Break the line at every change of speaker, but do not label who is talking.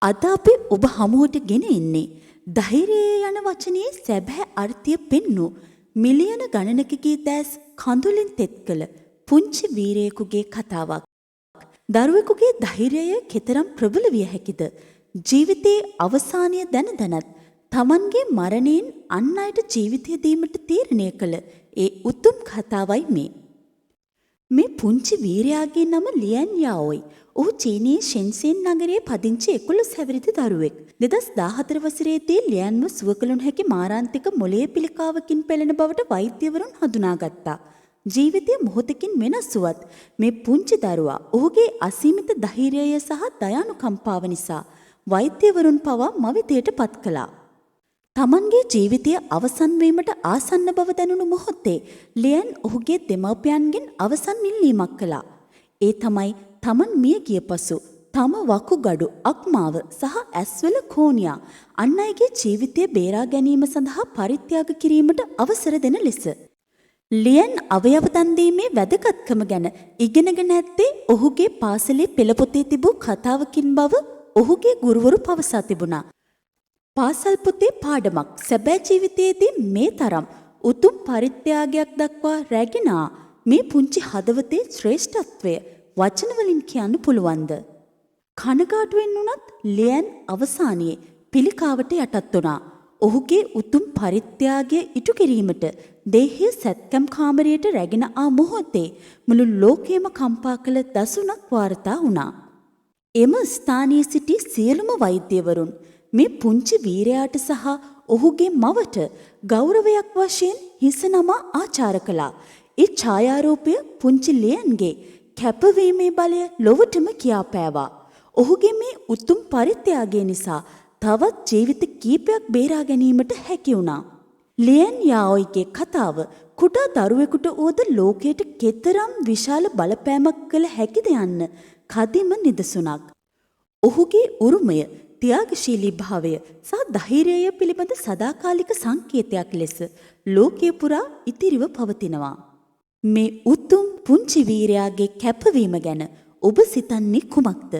අද අපි ඔබ හමුවට ගෙන එන්නේ ධෛර්යය යන වචනේ සැබෑ අර්ථය පෙන්නු මිලියන ගණනකගේ දැස් කඳුලින් තෙත් කළ පුංචි වීරයෙකුගේ කතාවක්. දරුවෙකුගේ ධෛර්යය කෙතරම් ප්‍රබල විය හැකිද? ජීවිතයේ අවසානය දැන දැනත් තමන්ගේ මරණයෙන් අන් අයට ජීවිතය දීමට තීරණය කළ ඒ උතුම් කතාවයි මේ. මේ පුංචි වීරයාගේ නම ලියන් යාओයි. ඔහු චීනයේ ෂෙන්සෙන් නගරයේ පදිංචි 11 හැවිරිදි දරුවෙක්. 2014 වසරේදී ලියන්ව සුව කළ හැකි මාරාන්තික මොළයේ පිළිකාවකින් පෙළෙන බවට වෛද්‍යවරුන් හඳුනාගත්තා. ජීවිතය මොහොතකින් වෙනස් වුවත් මේ පුංචි දරුවා ඔහුගේ අසීමිත ධෛර්යය සහ දයානුකම්පාව නිසා වෛද්‍යවරුන් පවා මවිතයට පත් කළා. තමන්ගේ ජීවිතය අවසන් වීමට ආසන්න බව දැනුණු මොහොතේ ලියන් ඔහුගේ දෙමව්පියන්ගෙන් අවසන් ඉල්ලීමක් කළා. ඒ තමයි තමන් මිය ගිය පසු තම වකුගඩු අක්මාව සහ ඇස්වල කෝනියා අන් අයගේ ජීවිතය බේරා ගැනීම සඳහා පරිත්‍යාග කිරීමට අවසර දෙන ලෙස. ලියන් අවයව දන් දීමේ වැදගත්කම ගැන ඉගෙනගෙන ඇත්තේ ඔහුගේ පාසලේ පෙළපොතේ තිබූ කතාවකින් බව ඔහුගේ ගුරුවරු පවසා තිබුණා. පාසල් පොතේ පාඩමක් සැබෑ ජීවිතයේදී මේ තරම් උතුම් පරිත්‍යාගයක් දක්වා රැගෙන මේ පුංචි හදවතේ ශ්‍රේෂ්ඨත්වය වචන වලින් කියන්න පුළුවන්ද? කනගාටුවෙන් වුණත් ලියන් අවසානයේ පිළිකාවට යටත් වුණා. ඔහුගේ උතුම් පරිත්‍යාගය ඉටු කිරීමට දේහය සැත්කම් කාමරයට රැගෙන ආ මොහොතේ මුළු ලෝකයම කම්පා කළ දසුණක් වාර්තා වුණා. එම ස්ථානයේ සිටි සියලුම වෛද්‍යවරුන් මේ පුංචි වීරයාට සහ ඔහුගේ මවට ගෞරවයක් වශයෙන් හිස නමා ආචාර කළා. ඒ ඡායාරූපය පුංචි ලියන්ගේ කැපවීමේ බලය ලොවටම කියාපෑවා. ඔහුගේ මේ උතුම් පරිත්‍යාගය නිසා තවත් ජීවිත කීපයක් බේරා ගැනීමට හැකි වුණා. ලියන් යාओයිගේ කතාව කුඩා දරුවෙකුට වුවද ලෝකයට කෙතරම් විශාල බලපෑමක් කළ හැකිද යන්න කදිම නිදසුනක්. ඔහුගේ උරුමය, ත්‍යාගශීලී භාවය සහ ධෛර්යය පිළිබඳ සදාකාලික සංකේතයක් ලෙස ලෝකයේ පුරා ඉතිරිව පවතිනවා. මේ උතුම් පුංචි වීරයාගේ කැපවීම ගැන ඔබ සිතන්නේ කුමක්ද?